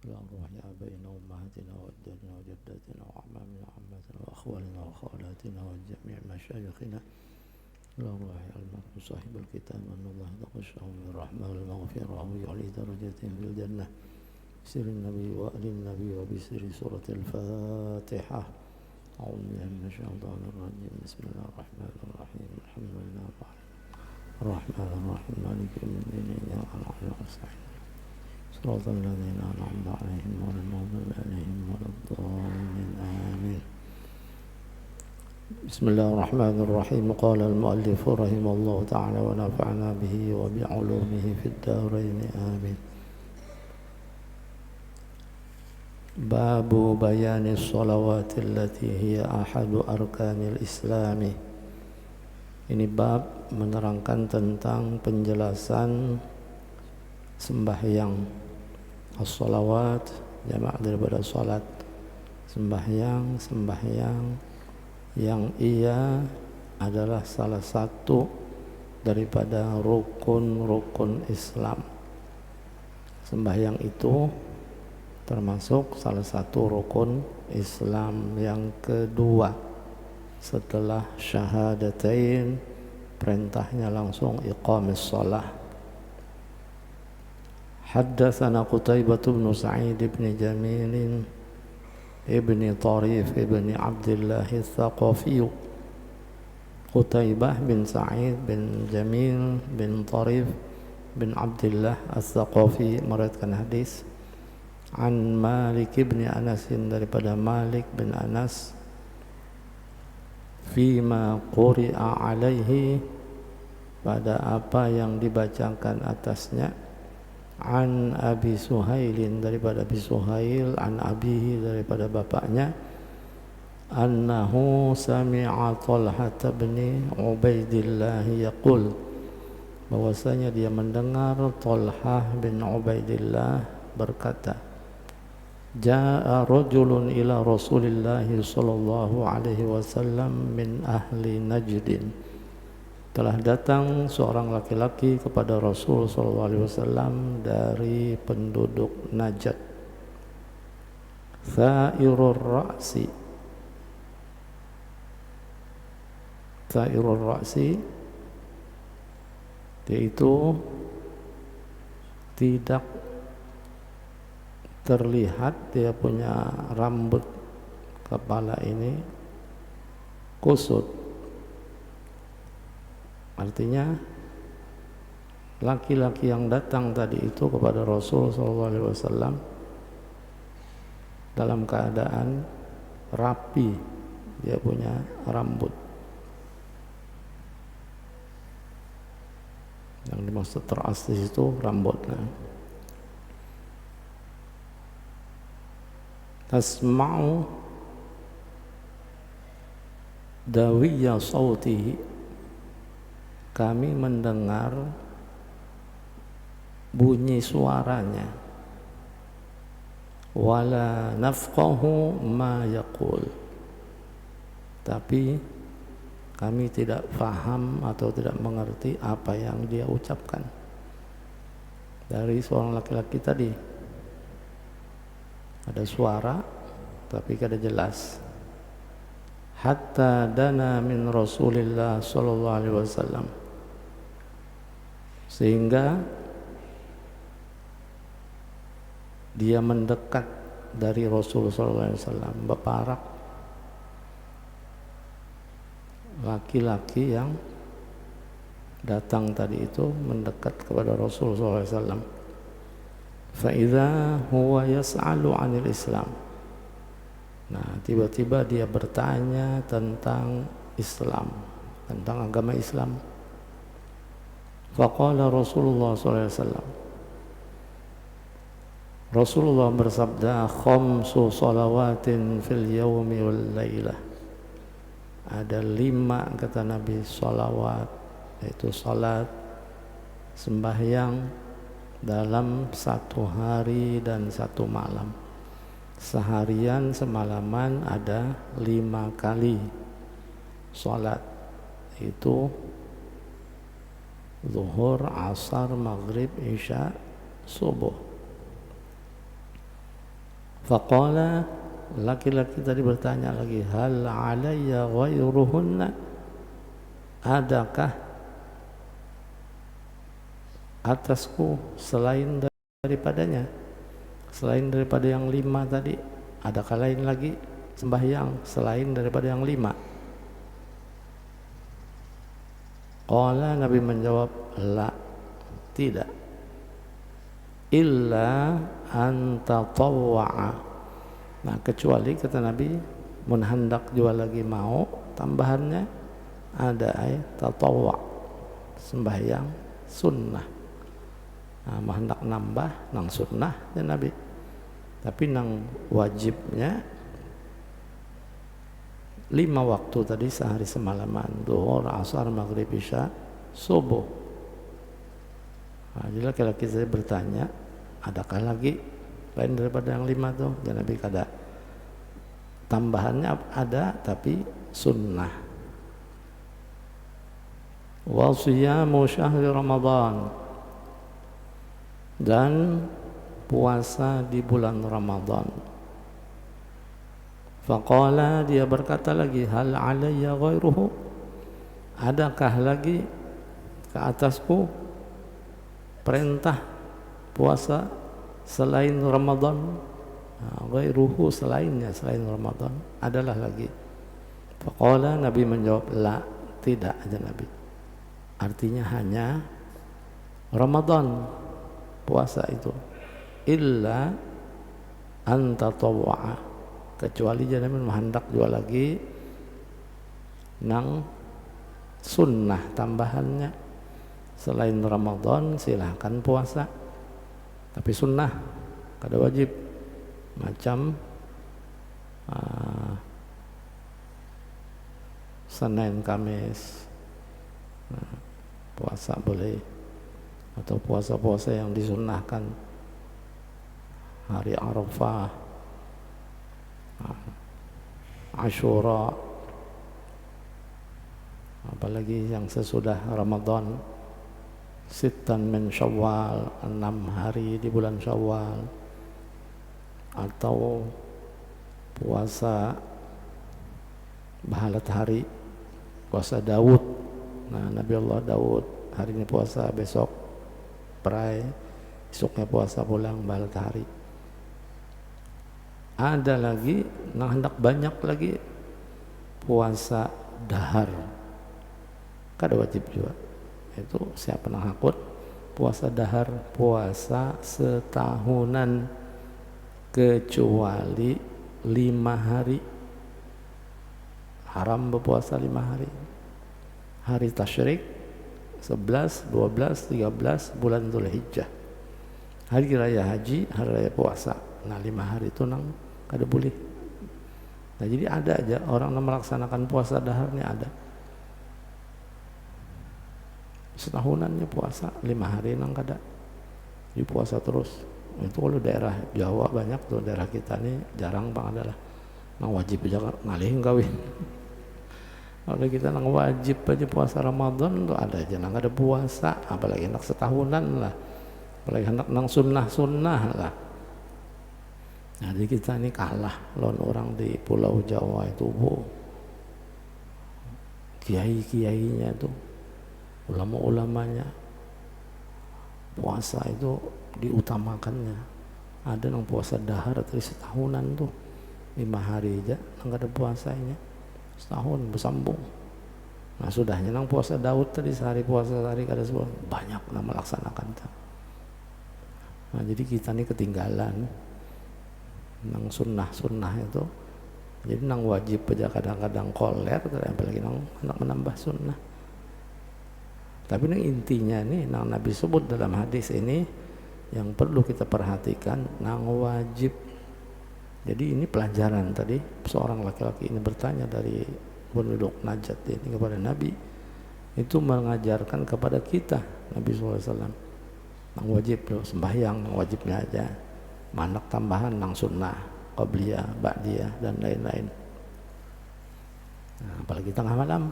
الأرواح آبائنا وأمهاتنا وأجدادنا وجداتنا وأعمامنا وعماتنا وأخوالنا وخالاتنا وجميع مشايخنا الأرواح المرحوم صاحب الكتاب أن الله تغشهم بالرحمة والمغفرة ويعلي درجاتهم في الجنة بسر النبي وآل النبي وبسر سورة الفاتحة. أعوذ بالله من الشيطان الرجيم. بسم الله الرحمن الرحيم. الحمد لله الرحمن الرحيم مالك يوم الدين إياك نعبد ونستعين صراط الذين أنعمت عليهم غير المغضوب عليهم ولا الضالين آمين. بسم الله الرحمن الرحيم. قال المؤلف رحمه الله تعالى ونفعنا به وبعلومه في الدارين آمين. باب بيان الصلوات التي هي أحد أركان الإسلام. Ini bab menerangkan tentang penjelasan sembahyang. As-salawat jamak daripada salat. Sembahyang yang ia adalah salah satu daripada rukun-rukun Islam. Sembahyang itu termasuk salah satu rukun Islam yang kedua setelah syahadatain. Perintahnya langsung iqamis shalah. Haddatsana Qutaibah bin Sa'id bin Jamil ibn Tarif ibn Abdullah Al-Thaqafi. Qutaibah bin Sa'id bin Jamil bin Tarif bin Abdullah Al-Thaqafi meriwayatkan hadis an Malik bin Anas, daripada Malik bin Anas, fima quri'a alaihi, pada apa yang dibacakan atasnya, an Abi Suhailin, daripada Abi Suhail, an abihi, daripada bapaknya, annahu sami'a Talha bin Ubaidillah yaqul, bahwasanya dia mendengar Talha bin Ubaidillah berkata, Ja'a rajulun ila Rasulillah sallallahu alaihi wasallam min ahli Najdin. Telah datang seorang laki-laki kepada Rasul sallallahu alaihi wasallam dari penduduk Najd. Tha'irur ra'si. Tha'irur ra'si yaitu tidak terlihat dia punya rambut kepala ini kusut. Artinya laki-laki yang datang tadi itu kepada Rasul SAW dalam keadaan rapi, dia punya rambut. Yang dimaksud terasih itu rambutnya. Tasma'u dawiyya sautihi, kami mendengar bunyi suaranya, wala nafqahu ma yaqul, tapi kami tidak faham atau tidak mengerti apa yang dia ucapkan. Dari seorang laki-laki tadi ada suara tapi kada jelas. Hatta dana min Rasulillah sallallahu alaihi wasallam, sehingga dia mendekat dari Rasul sallallahu alaihi wasallam, berparak laki-laki yang datang tadi itu mendekat kepada Rasul sallallahu alaihi wasallam. Fa'idha huwa yas'alu 'anil Islam. Nah, tiba-tiba dia bertanya tentang Islam, tentang agama Islam. Faqala Rasulullah sallallahu alaihi wasallam, Rasulullah bersabda, khamsu salawatin fil yawmi wal lailah. Ada 5, kata Nabi, salawat, yaitu salat, sembahyang dalam satu hari dan satu malam. Seharian semalaman ada 5 kali salat, itu zuhur, asar, maghrib, isya, subuh. Faqala, laki-laki tadi bertanya lagi, hal alayya ghairuhunna, adakah atasku selain daripadanya, selain daripada yang 5 tadi, adakah lain lagi sembahyang selain daripada yang 5? Qala, Nabi menjawab, la, tidak, illa an tatawwa'a. Nah, kecuali kata Nabi, mun hendak jual lagi mau tambahannya ada tatawwa', sembahyang sunnah. Nah, hendak nambah nang sunnah ya Nabi, tapi nang wajibnya 5 waktu tadi sehari semalaman, zuhur, asar, maghrib, isya, subuh. Nah, jadi laki-laki saya bertanya, adakah lagi lain daripada yang 5 tuh? Dan Nabi kata, tambahannya ada tapi sunnah. Wa siyamu syahri Ramadan, dan puasa di bulan Ramadan. Faqala, dia berkata lagi, hal alayya ghairuhu, adakah lagi ke atasku perintah puasa selain Ramadan? Ghairuhu, selainnya, selain Ramadan adalah lagi. Faqala, Nabi menjawab, la, tidak ada Nabi. Artinya hanya Ramadan puasa itu, illa anta tawwa'a, kecuali jangan hendak jual lagi nang sunnah tambahannya selain Ramadan, silahkan puasa, tapi sunnah kada wajib, macam Senin Kamis, puasa boleh, atau puasa-puasa yang disunnahkan, hari Arafah, Asyura, apalagi yang sesudah Ramadan, Sittan min Syawal, 6 hari di bulan Syawal, atau puasa bahalat hari, puasa Daud. Nah, Nabi Allah Daud hari ini puasa, besok perai, besoknya puasa pulang bahalat hari. Ada lagi, nah hendak banyak lagi, puasa dahar, kada wajib juga. Itu siapa nang hakut puasa dahar, puasa setahunan kecuali 5 hari. Haram berpuasa 5 hari. Hari tasyrik 11, 12, 13 bulan Dzulhijjah. Hari raya haji, hari raya puasa. Nah, 5 hari itu nang kada boleh. Nah, jadi ada aja orang yang melaksanakan puasa daharnya ada. Setahunannya puasa 5 hari nang kada. Jadi puasa terus. Itu kalau daerah Jawa banyak tuh, daerah kita nih jarang bang adalah. Nang wajib aja ngalihin kawin. Kalau kita nang wajib aja puasa Ramadan tuh ada aja nang ada puasa, apalagi nak setahunan lah. Apalagi hendak nang sunnah-sunnah lah. Nah, jadi kita ini kalah lawan orang di Pulau Jawa itu, kiai-kiainya itu, ulama-ulamanya, puasa itu diutamakannya. Ada yang puasa dahar dari setahunan tuh 5 hari aja nggak ada puasanya, setahun bersambung. Nah, sudahnya nang puasa Daud tadi sehari puasa sehari kada sebulan, banyak yang melaksanakan. Nah, jadi kita ini ketinggalan nang sunnah-sunnah itu. Jadi nang wajib aja kadang-kadang koler, apalagi nang menambah sunnah. Tapi nang intinya nih nang Nabi sebut dalam hadis ini yang perlu kita perhatikan, nang wajib. Jadi ini pelajaran tadi, seorang laki-laki ini bertanya dari penduduk Najat ini kepada Nabi, itu mengajarkan kepada kita Nabi SAW nang wajib loh, sembahyang nang wajibnya aja, manak tambahan nang sunnah, qabliyah, ba'diyah dan lain-lain. Nah, apalagi tengah malam,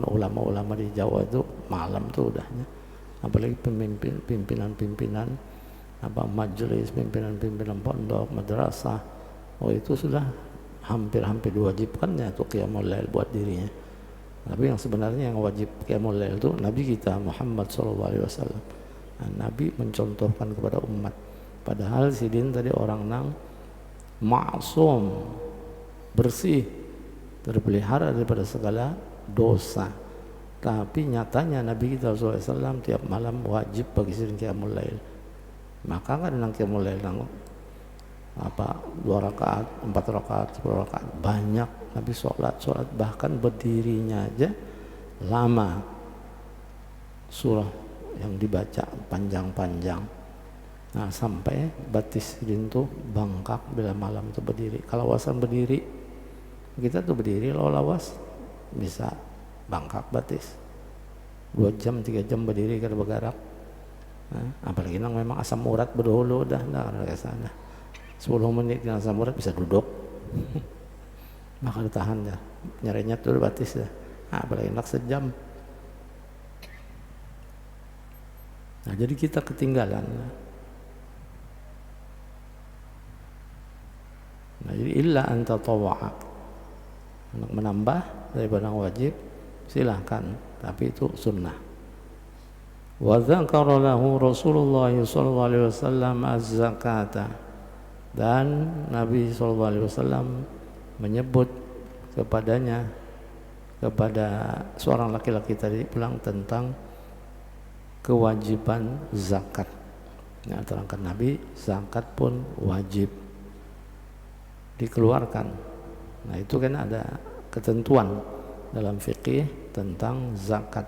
ulama-ulama di Jawa itu malam tuh udahnya, apalagi pimpinan-pimpinan apa majelis, pimpinan-pimpinan pondok, madrasah, oh itu sudah hampir diwajibkannya tuh qiyamul lail buat dirinya. Tapi yang sebenarnya yang wajib qiyamul lail itu Nabi kita Muhammad SAW. Nah, Nabi mencontohkan kepada umat. Padahal sidin tadi orang nang ma'sum, bersih, terpelihara daripada segala dosa. Tapi nyatanya Nabi kita SAW tiap malam wajib bagi sidin qiyamul lail. Maka kan nang qiyamul lail nang 2 rakaat, 4 rakaat, 10 rakaat, banyak Nabi sholat, bahkan berdirinya aja lama, surah yang dibaca panjang-panjang. Nah sampai batis sidin tuh bengkak bila malam tuh berdiri. Kalau wasan berdiri, kita tuh berdiri lawas bisa bengkak batis 2 jam 3 jam berdiri kada bergerak. Nah, apalagi nang memang asam urat berdahulu dah ke sana. 10 menit yang asam urat bisa duduk. Maka ditahan ya, nyerenyet dulu batis ya. Nah, apalagi enak sejam. Nah jadi kita ketinggalan. Nah jadi illa anta tawa'a, untuk menambah daripada wajib silahkan, tapi itu sunnah. Wa dzakara lahu Rasulullah sallallahu alaihi wasallam az-zakata, dan Nabi sallallahu alaihi wasallam menyebut kepadanya, kepada seorang laki-laki tadi pulang tentang kewajiban zakat. Nah, terangkan Nabi, zakat pun wajib dikeluarkan. Nah, itu kan ada ketentuan dalam fikih tentang zakat.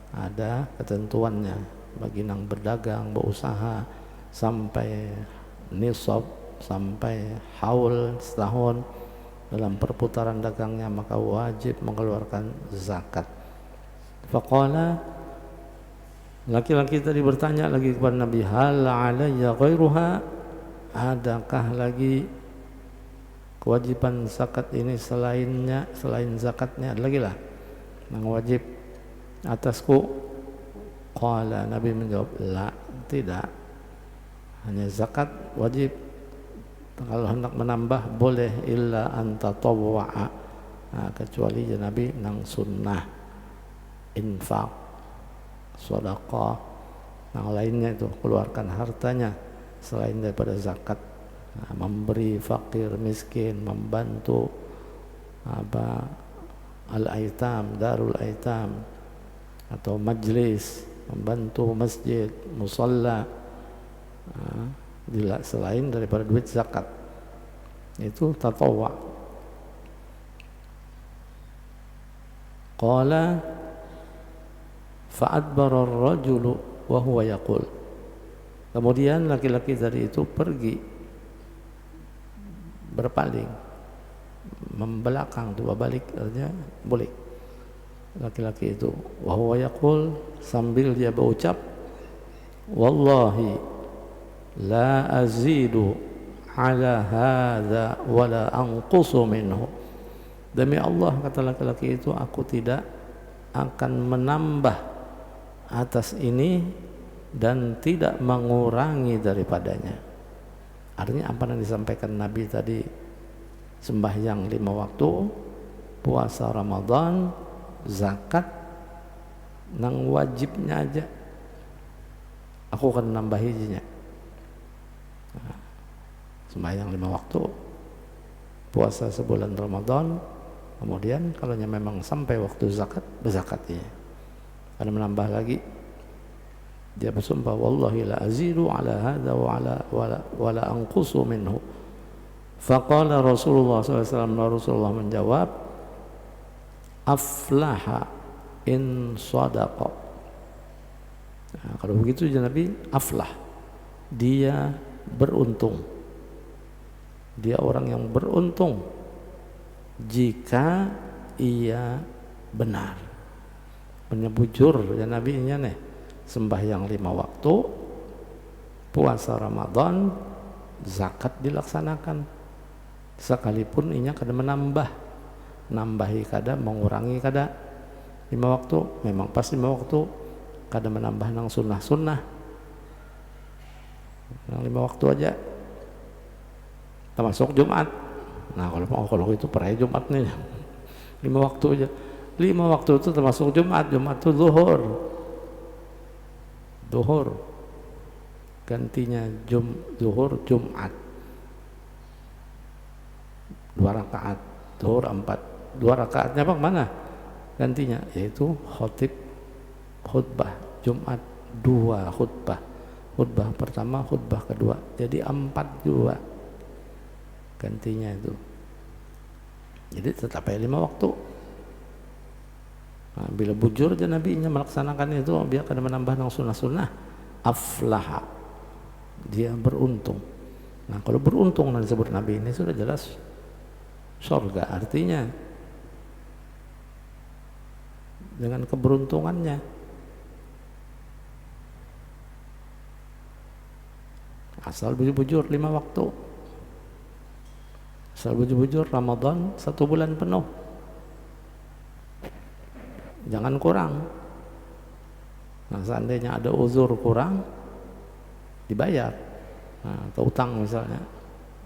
Ada ketentuannya bagi nang berdagang, berusaha sampai nisab, sampai haul setahun dalam perputaran dagangnya, maka wajib mengeluarkan zakat. Faqala, laki-laki tadi bertanya lagi kepada Nabi, hal alayya ghairuha, adakah lagi kewajiban zakat ini selainnya, selain zakatnya ada lagi lah yang wajib atasku? Qala, Nabi menjawab, la, tidak, hanya zakat wajib. Kalau hendak menambah boleh, illa anta tawwa'a, nah, kecuali ya Nabi nang sunnah, infak, sedekah, yang lainnya itu keluarkan hartanya selain daripada zakat. Nah, memberi fakir miskin, membantu al-aitam, darul aitam, atau majlis, membantu masjid, musalla, selain daripada duit zakat, itu tatawwa. Qala fa'adbara ar-rajulu wa huwa yaqul, kemudian laki-laki tadi itu pergi, berpaling, membelakang, dua balik artinya boleh. Laki-laki itu wa huwa yaqul, sambil dia berucap, wallahi la azidu ala hadza wala anqusu minhu, demi Allah, kata laki-laki itu, aku tidak akan menambah atas ini dan tidak mengurangi daripadanya. Artinya apa yang disampaikan Nabi tadi, sembahyang 5 waktu, puasa Ramadan, zakat nang wajibnya aja aku akan nambahinya. Sembahyang 5 waktu, puasa sebulan Ramadan, kemudian kalau memang sampai waktu zakat, berzakatnya. Ada menambah lagi, dia bersumpah, wallahi la azidu ala hadza wa la anqusu minhu. Faqala Rasulullah SAW, Rasulullah menjawab, aflaha in sadaqa. Nah, kalau begitu Nabi, aflah, dia beruntung, dia orang yang beruntung jika ia benar, menyebujur ya Nabi nya nih, sembahyang 5 waktu, puasa Ramadan, zakat dilaksanakan, sekalipun inya kada menambah, nambahi kada, mengurangi kada. 5 waktu memang pas 5 waktu, kada menambah nang sunnah-sunnah, nang 5 waktu aja, termasuk Jumat. Nah kalau itu per hari Jumat nih 5 waktu aja. 5 waktu itu termasuk Jumat. Jumat itu zuhur gantinya zuhur Jumat 2 rakaat zuhur 4, 2 rakaatnya apa mana gantinya, yaitu khutbah Jumat 2 khutbah pertama, khutbah kedua, jadi 4 juga gantinya itu. Jadi tetap 5 waktu. Nah, bila bujur aja nabinya melaksanakan itu, biar kada menambah nang sunnah-sunnah, aflaha, dia beruntung. Nah kalau beruntung yang disebut nabi ini sudah jelas surga, artinya dengan keberuntungannya. Asal bujur-bujur 5 waktu, asal bujur-bujur Ramadan 1 bulan penuh, jangan kurang. Nah seandainya ada uzur kurang, dibayar. Nah, atau utang misalnya,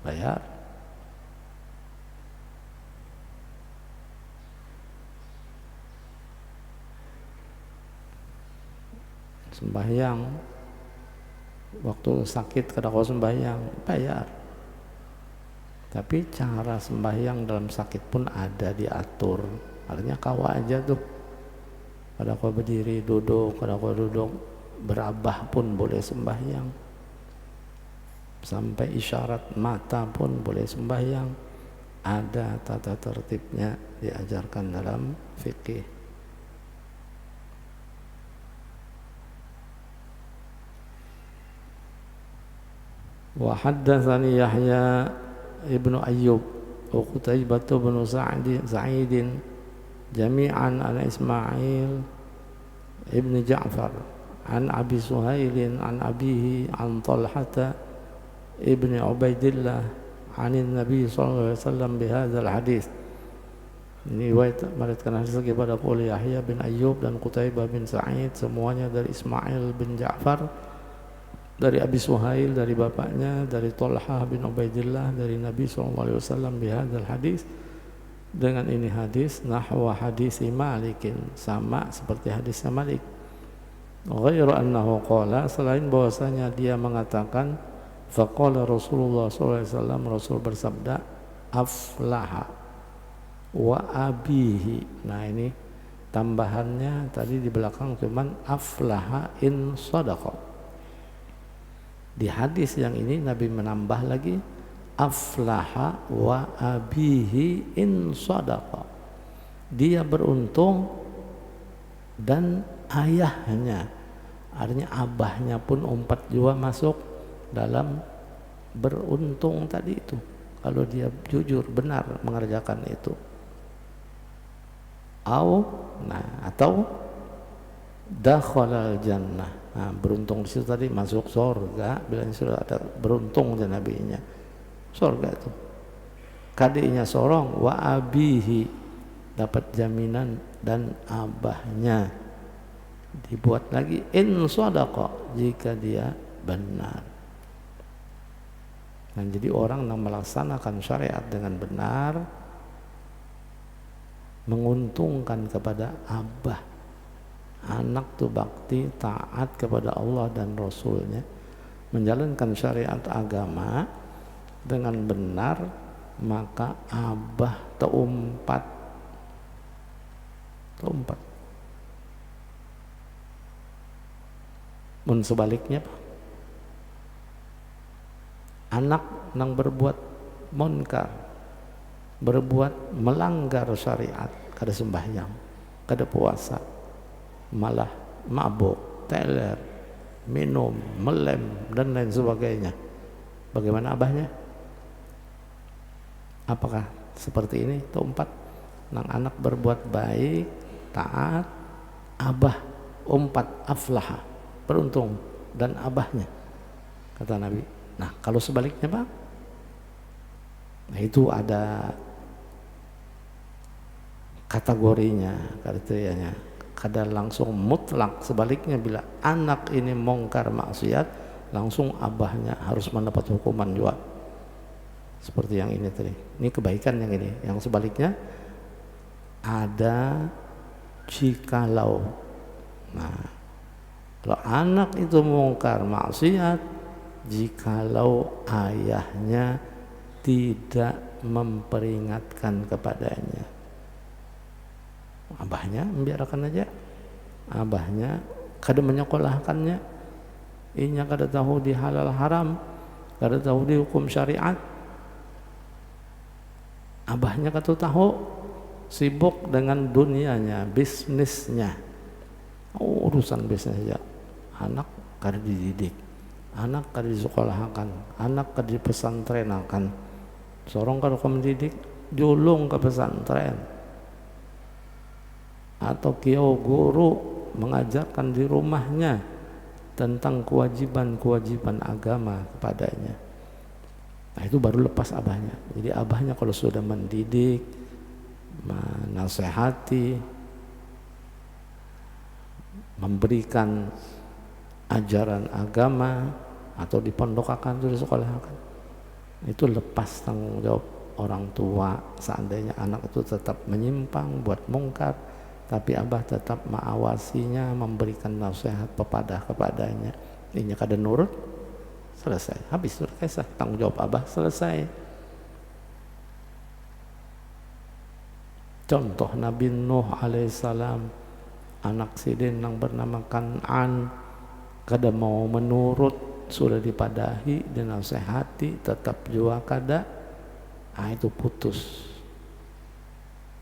bayar. Sembahyang waktu sakit kada kau sembahyang, bayar. Tapi cara sembahyang dalam sakit pun ada diatur. Artinya kau aja tuh, kada kau berdiri, duduk, kada kau duduk, berabah pun boleh sembahyang. Sampai isyarat mata pun boleh sembahyang. Ada tata tertibnya diajarkan dalam fikih. Wa haddatsani Yahya ibnu Ayyub wa Qutaibah bin Sa'id jami'an an Ismail ibn Ja'far an Abi Suhail an abihi an Talhata ibn Ubaidillah an Nabi sallallahu alaihi wasallam bihadzal hadis. Ini riwayat meriwayatkan hadis kepada Yahya bin Ayyub dan Qutaibah bin Sa'id, semuanya dari Ismail bin Ja'far, dari Abi Suhail, dari bapaknya, dari Talha bin Ubaidillah, dari Nabi SAW bihadzal hadis, dengan ini hadis, nahwa hadisi Malikin, sama seperti hadisnya Malik. Ghairu annahu qala, selain bahwasanya dia mengatakan, faqala Rasulullah SAW, Rasul bersabda, aflaha wa abihi. Nah ini tambahannya tadi di belakang cuman aflaha in sadaqa. Di hadis yang ini Nabi menambah lagi aflaha wa abihi in sadaqa. Dia beruntung dan ayahnya, artinya abahnya pun 4 juga masuk dalam beruntung tadi itu. Kalau dia jujur benar mengerjakan itu. Atau dakhalal jannah. Nah, beruntung di situ tadi masuk surga. Bila sudah ada beruntung dan nabinya, surga itu. Kadiknya sorong wa abihi, dapat jaminan, dan abahnya dibuat lagi in sadaqa, jika dia benar. Nah, jadi orang yang melaksanakan syariat dengan benar menguntungkan kepada abah. Anak tuh bakti, taat kepada Allah dan Rasulnya, menjalankan syariat agama dengan benar, maka abah teumpat. Mun sebaliknya, anak yang berbuat munkar, berbuat melanggar syariat, kada sembahyang, kada puasa, malah mabuk, teler, minum, melem, dan lain sebagainya. Bagaimana abahnya? Apakah seperti ini? Itu 4. Nang anak berbuat baik, taat, abah 4 aflaha, beruntung, dan abahnya, kata Nabi. Nah kalau sebaliknya Pak, nah itu ada kategorinya, kriterianya. Kada langsung mutlak. Sebaliknya, bila anak ini mongkar maksiat, langsung abahnya harus mendapat hukuman juga. seperti yang ini tadi. Ini kebaikan yang ini. Yang sebaliknya ada jikalau. Nah, kalau anak itu mungkar maksiat, jikalau ayahnya tidak memperingatkan kepadanya, abahnya membiarkan aja, abahnya kada menyekolahkannya, inya kada tahu di halal haram, kada tahu di hukum syariat, abahnya kada tahu, sibuk dengan dunianya, bisnisnya, urusan bisnis aja. Anak kada dididik, anak kada disekolahkan, anak kada dipesantrenakan, sorong kada mendidik, julung ke pesantren, atau kiau guru mengajarkan di rumahnya tentang kewajiban-kewajiban agama kepadanya. Nah, itu baru lepas abahnya. Jadi abahnya kalau sudah mendidik, menasehati, memberikan ajaran agama, atau dipondokakan atau disekolahkan, itu lepas tanggung jawab orang tua. Seandainya anak itu tetap menyimpang, buat mungkar, tapi abah tetap mengawasinya, memberikan nasihat pepadah kepadanya, ini kada nurut, selesai, habis sudah kisah, tanggung jawab abah selesai. Contoh Nabi Nuh alaihissalam, anak sidin yang bernama Kan'an, kada mau menurut, sudah dipadahi, dinasehati, tetap jua kada, itu putus.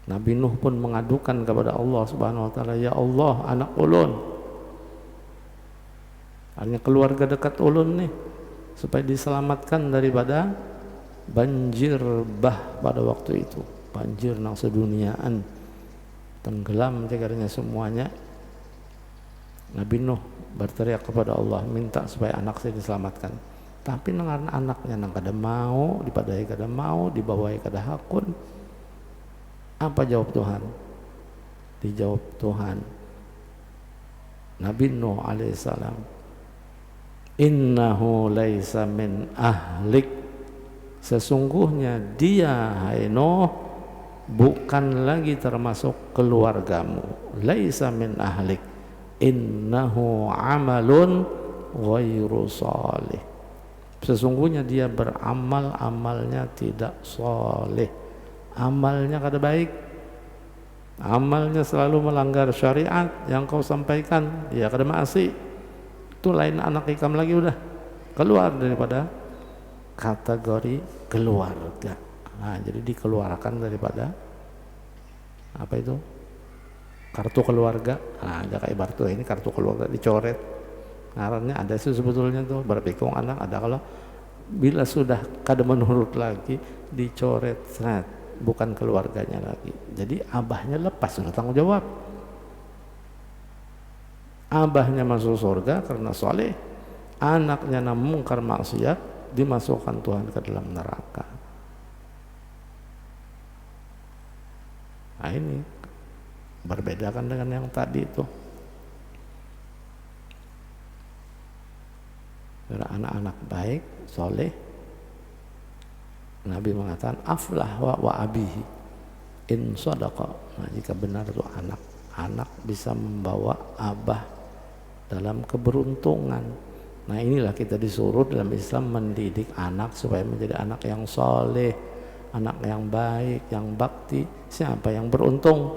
Nabi Nuh pun mengadukan kepada Allah Subhanahu wa taala, ya Allah, anak ulun, hanya keluarga dekat ulun nih, supaya diselamatkan daripada banjir bah pada waktu itu, banjir nang seduniaan, tenggelam tigarnya semuanya. Nabi Nuh berteriak kepada Allah, minta supaya anak saya diselamatkan. Tapi nang anaknya nang kada mau, dipadahi kada mau, dibawahi kada hakun. Apa jawab Tuhan? Dijawab Tuhan, Nabi Nuh alaihissalam, innahu laisa min ahlik, sesungguhnya dia, hai Nuh, bukan lagi termasuk keluargamu. Laisa min ahlik, innahu amalun ghairu salih, sesungguhnya dia beramal, amalnya tidak saleh, amalnya kada baik, amalnya selalu melanggar syariat yang kau sampaikan, dia kada maasi. Itu lain anak ikam lagi, udah keluar daripada kategori keluarga. Nah, jadi dikeluarkan daripada apa itu, kartu keluarga. Nah, ada kayak kartu ini, kartu keluarga dicoret. Ngarannya ada sih sebetulnya tuh, berpikung anak ada, kalau bila sudah kada menurut lagi dicoret, nah, bukan keluarganya lagi. Jadi abahnya lepas, sudah tanggung jawab. Abahnya masuk surga karena soleh, anaknya mungkar maksiat, dimasukkan Tuhan ke dalam neraka. Nah, ini berbedakan dengan yang tadi itu. Anak-anak baik, soleh, Nabi mengatakan aflah wa abihi in sadaqa. Nah, jika benar itu anak bisa membawa abah dalam keberuntungan. Nah, inilah kita disuruh dalam Islam mendidik anak supaya menjadi anak yang soleh, anak yang baik, yang bakti. Siapa yang beruntung?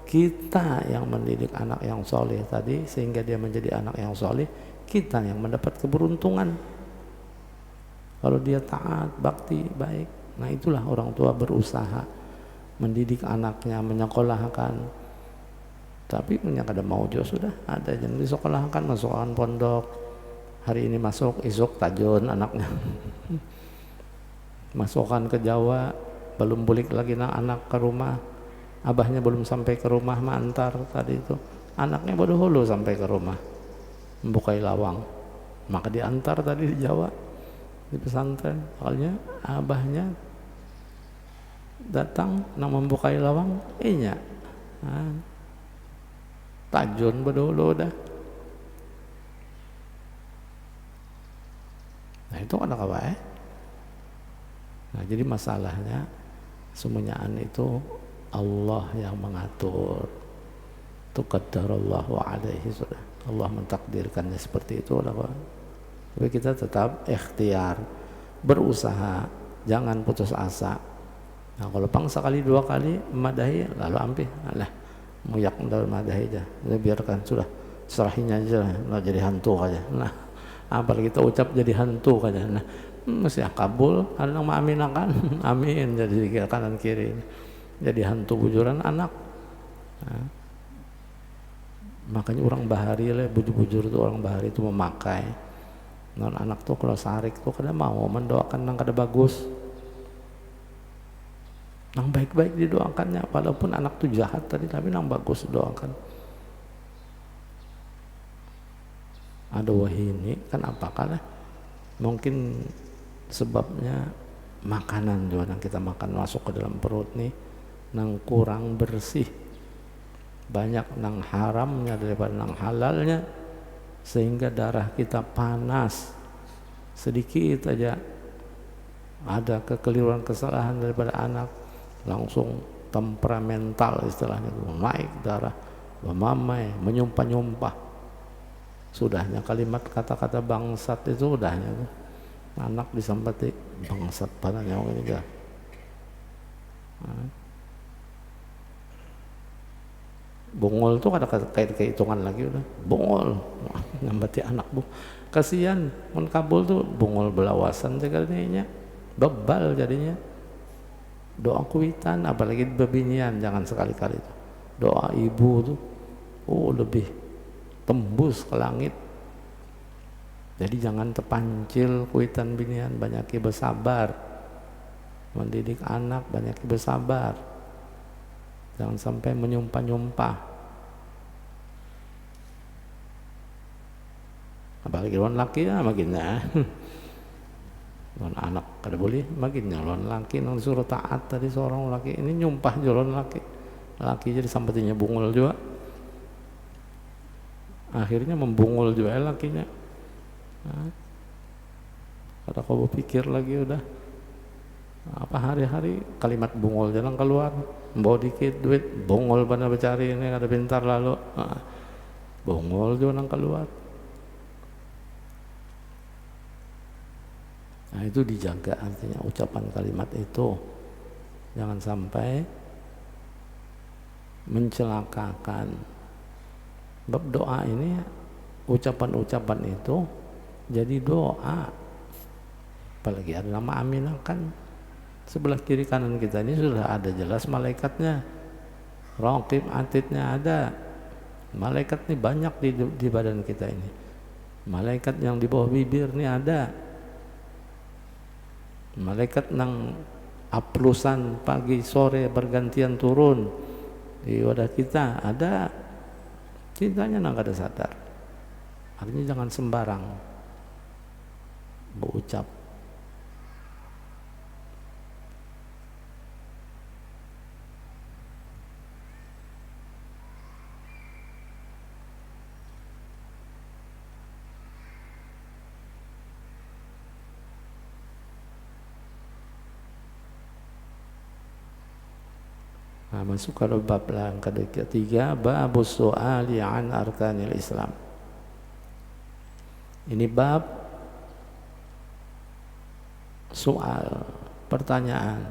Kita yang mendidik anak yang soleh tadi sehingga dia menjadi anak yang soleh, kita yang mendapat keberuntungan. Kalau dia taat, bakti, baik, nah itulah orang tua berusaha mendidik anaknya, menyekolahkan. Tapi punya kada mau juga sudah, ada yang disekolahkan, masukkan pondok. Hari ini masuk, esok tajun anaknya. Masukkan ke Jawa, belum balik lagi anak ke rumah. Abahnya belum sampai ke rumah, antar tadi itu. Anaknya baru hulu sampai ke rumah, membukai lawang. Maka diantar tadi di Jawa, di pesantren. Soalnya abahnya datang nang membukai lawang, inya. Nah, tajun bedulu dah. Nah, itu anak apa Nah, jadi masalahnya semuanya itu Allah yang mengatur. Itu qadarallahu alaihi, sudah Allah mentakdirkannya seperti itu. Tapi kita tetap ikhtiar, berusaha, jangan putus asa. Nah, kalau pang sekali dua kali madahi lalu ampih, alah muyak dalam madahi aja, biarkan sudah, serahin aja lah, jadi hantu aja. Nah, apalagi kita ucap jadi hantu aja. Nah, mesti kabul, ada yang mengaminakan, amin, jadi kanan kiri, jadi hantu bujuran anak. Nah, makanya orang bahari lah, bujur-bujur itu orang bahari itu memakai non anak tuh kalau sarik tuh kada mau mendoakan nang kada bagus, nang baik-baik didoakannya, walaupun anak tuh jahat tadi tapi nang bagus doakan. Ada wahini kan apakah mungkin sebabnya makanan juga yang kita makan masuk ke dalam perut nih nang kurang bersih, banyak nang haramnya daripada nang halalnya, sehingga darah kita panas. Sedikit aja ada kekeliruan, kesalahan daripada anak, langsung temperamental istilahnya, naik darah, memamai, menyumpah-nyumpah. Sudahnya kalimat kata-kata bangsat itu udahnya tuh. Anak disampati bangsat padanya ini juga. Bongol tuh ada kayak hitungan lagi udah. Bongol nyambati anak bu. Kasihan mun kabul tuh bongol belawasan jadinya. Bebal jadinya. Doa kuitan apalagi bebinian jangan sekali-kali itu. Doa ibu tuh lebih tembus ke langit. Jadi jangan terpancil kuitan binian, banyaki bersabar. Mendidik anak banyaki bersabar. Jangan sampai menyumpah-nyumpah. Apalagi lawan laki ya makinnya. Lawan anak kada boleh makinnya lawan laki nang disuruh taat tadi seorang laki ini nyumpah lawan laki. Laki jadi sampetinya bungul juga. Akhirnya membungul juga lakinya. Kada kau pikir lagi udah. Apa hari-hari kalimat bungol jangan keluar, bawa dikit duit bongol pada bercari ini ada pintar lalu bongol juga nang keluar. Nah itu dijaga, artinya ucapan kalimat itu jangan sampai mencelakakan. Bab doa ini, ucapan-ucapan itu jadi doa, apalagi ada nama aminah kan. Sebelah kiri kanan kita ini sudah ada jelas malaikatnya, raqib atidnya ada. Malaikat ini banyak di badan kita ini. Malaikat yang di bawah bibir ini ada. Malaikat nang aplusan pagi sore bergantian turun di wadah kita ada. Cintanya nang kada sadar. Artinya jangan sembarang berucap. Nah, masuk ke bab yang ketiga, babus su'ali an arkanil Islam. Ini bab soal, pertanyaan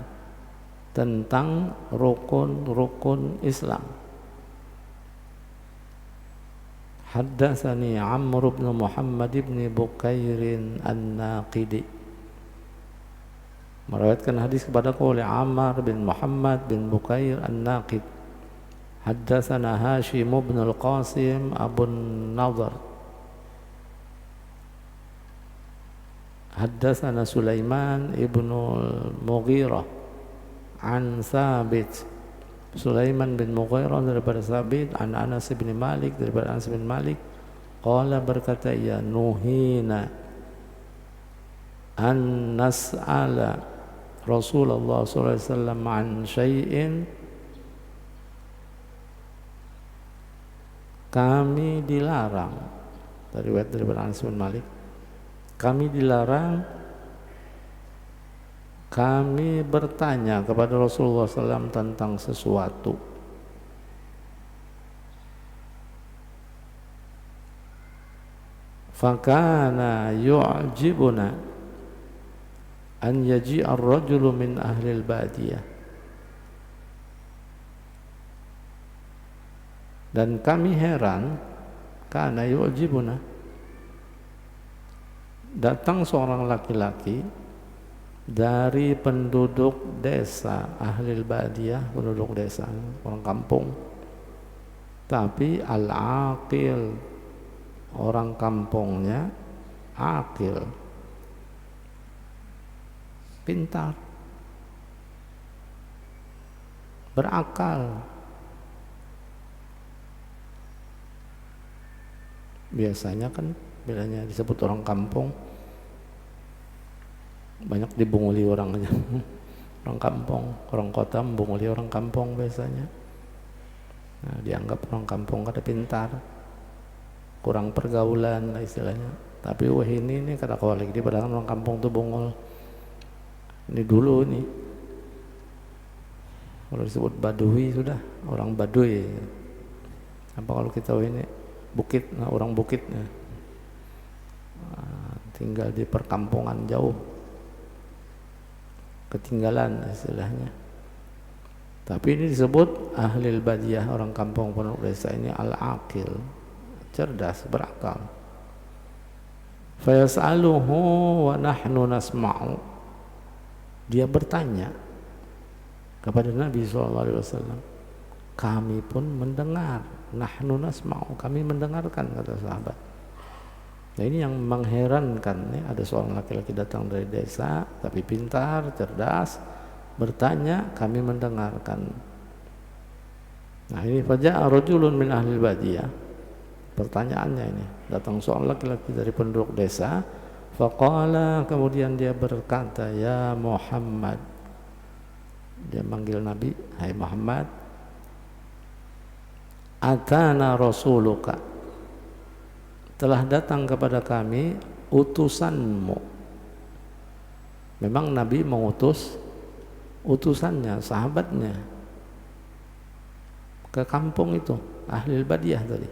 tentang rukun-rukun Islam. Haddatsani Amr bin Muhammad bin Bukair An-Naqidi. Meriwayatkan hadis kepadaku oleh Ammar bin Muhammad bin Bukair An-Naqid. Haddatsana Hashim bin Al-Qasim Abu Nadhr. Haddatsana Sulaiman ibn Al-Mughirah an Thabit. Sulaiman bin Mughirah daripada Thabit, an Anas bin Malik daripada Anas bin Malik. Qala berkata ya nuhina an nas'ala Rasulullah SAW an syai'in, kami dilarang, dari riwayat daripada Anas bin Malik, kami dilarang kami bertanya kepada Rasulullah SAW tentang sesuatu. Fakana yu'jibuna an yaji'a ar-rajulu min ahli al-badiyah. Dan kami heran, kana yu'jibuna, datang seorang laki-laki dari penduduk desa, ahli al-badiyah, penduduk desa, orang kampung, tapi al-aqil, orang kampungnya akil, pintar, berakal. Biasanya kan bilanya disebut orang kampung banyak dibunguli orang aja. Orang kampung, orang kota membunguli orang kampung biasanya. Nah, dianggap orang kampung kada pintar, kurang pergaulan lah istilahnya. Tapi wah ini kata kawalik di padahal orang kampung tuh bungul. Ini dulu nih. Kalau disebut badui sudah orang badui. Apa kalau kita ini bukit, nah orang bukit, nah, tinggal di perkampungan jauh, ketinggalan istilahnya. Tapi ini disebut ahli badiyah, orang kampung penduduk desa ini al-aqil, cerdas, berakal. Fayas'aluhu wa nahnu nasma'u. Dia bertanya kepada Nabi SAW, kami pun mendengar. Nahnu nasma'u, kami mendengarkan, kata sahabat. Nah ini yang mengherankan, nih ada seorang laki-laki datang dari desa tapi pintar, cerdas, bertanya, kami mendengarkan. Nah ini faja'a rajulun min ahli badiyah. Pertanyaannya ini, datang seorang laki-laki dari penduduk desa, faqala, kemudian dia berkata, ya Muhammad. Dia manggil Nabi, hai Muhammad, atana rasuluka, telah datang kepada kami utusanmu. Memang Nabi mengutus utusannya, sahabatnya ke kampung itu, ahli badiyah tadi.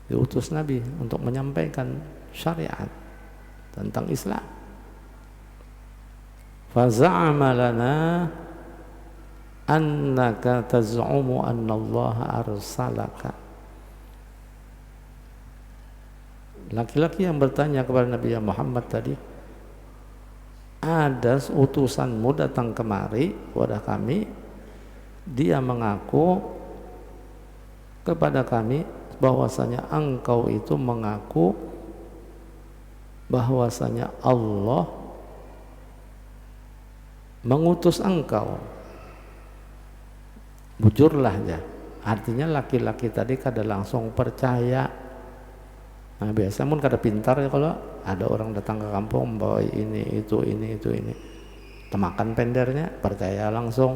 Diutus Nabi untuk menyampaikan syariat tentang Islam. Faza'ama lana annaka taz'umu anna Allah arsalaka. Laki-laki yang bertanya kepada Nabi Muhammad tadi, ada utusanmu datang kemari kepada kami, dia mengaku kepada kami bahwasanya engkau itu mengaku bahwasanya Allah mengutus engkau. Bujurlah ya. Artinya laki-laki tadi kada langsung percaya. Nah biasa pun kada pintar ya, kalau ada orang datang ke kampung bawa ini itu. Temakan pendernya, percaya langsung.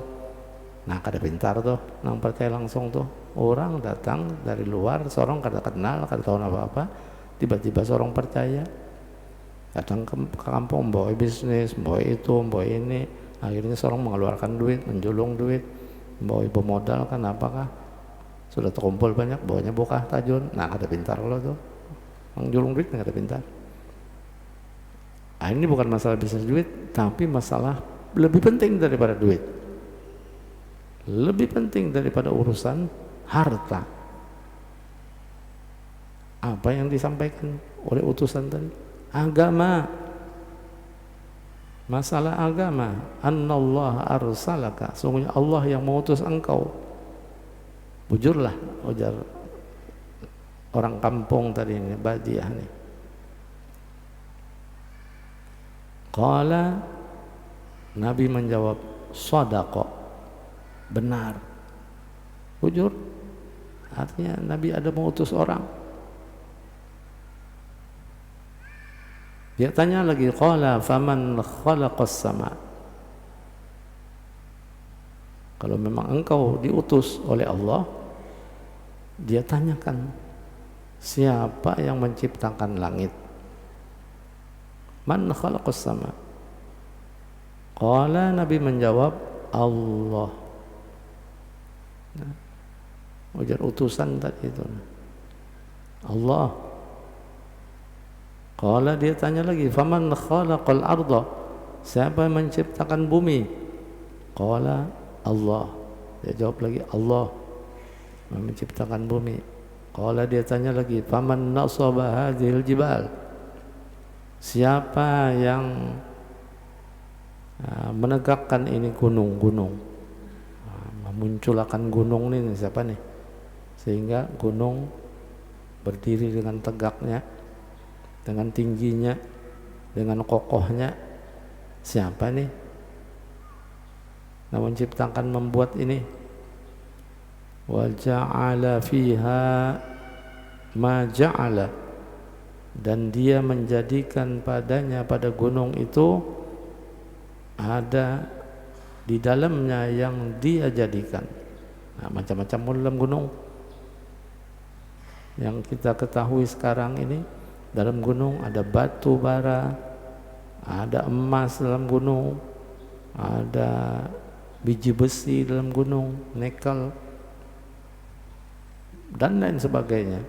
Nah kada pintar tuh, nang percaya langsung tuh. Orang datang dari luar, seorang kada kenal, kada tahu apa-apa, tiba-tiba seorang percaya. Datang ke kampung bawa bisnis, bawa itu, bawa ini. Akhirnya seorang mengeluarkan duit, menjulung duit. Bawa ibu modal kan apakah sudah terkumpul banyak, bawanya bokah tajun. Nah kada pintar kalau tuh menjulung duit, kada pintar. Nah, ini bukan masalah bisnis duit, tapi masalah lebih penting daripada duit, lebih penting daripada urusan harta. Apa yang disampaikan oleh utusan tadi? Agama, masalah agama. Annallah arsalaka, sungguhnya Allah yang mengutus engkau. Bujurlah, ujar orang kampung tadi ini, badiyah nih. Qala, Nabi menjawab, shadaqa, benar. Bujur, artinya Nabi ada mengutus orang. Dia tanya lagi, qala faman khalaqas sama. Kalau memang engkau diutus oleh Allah, dia tanyakan, siapa yang menciptakan langit? Man khalaqas sama. Qala, Nabi menjawab, Allah. Nah, ujar utusan tadi itu, Allah. Qala, dia tanya lagi, faman khalaqal arda, siapa yang menciptakan bumi? Qala, Allah. Dia jawab lagi, Allah yang menciptakan bumi. Qala, dia tanya lagi, faman nasaba hadhil jibal, siapa yang menegakkan ini gunung-gunung, memunculkan gunung ini siapa nih, sehingga gunung berdiri dengan tegaknya, dengan tingginya, dengan kokohnya, siapa nih yang menciptakan, membuat ini? Wa ja'ala fiha ma ja'ala, dan dia menjadikan padanya, pada gunung itu ada di dalamnya yang dia jadikan. Nah, macam-macam dalam gunung yang kita ketahui sekarang ini. Dalam gunung ada batu bara, ada emas dalam gunung, ada biji besi dalam gunung, nikel, dan lain sebagainya.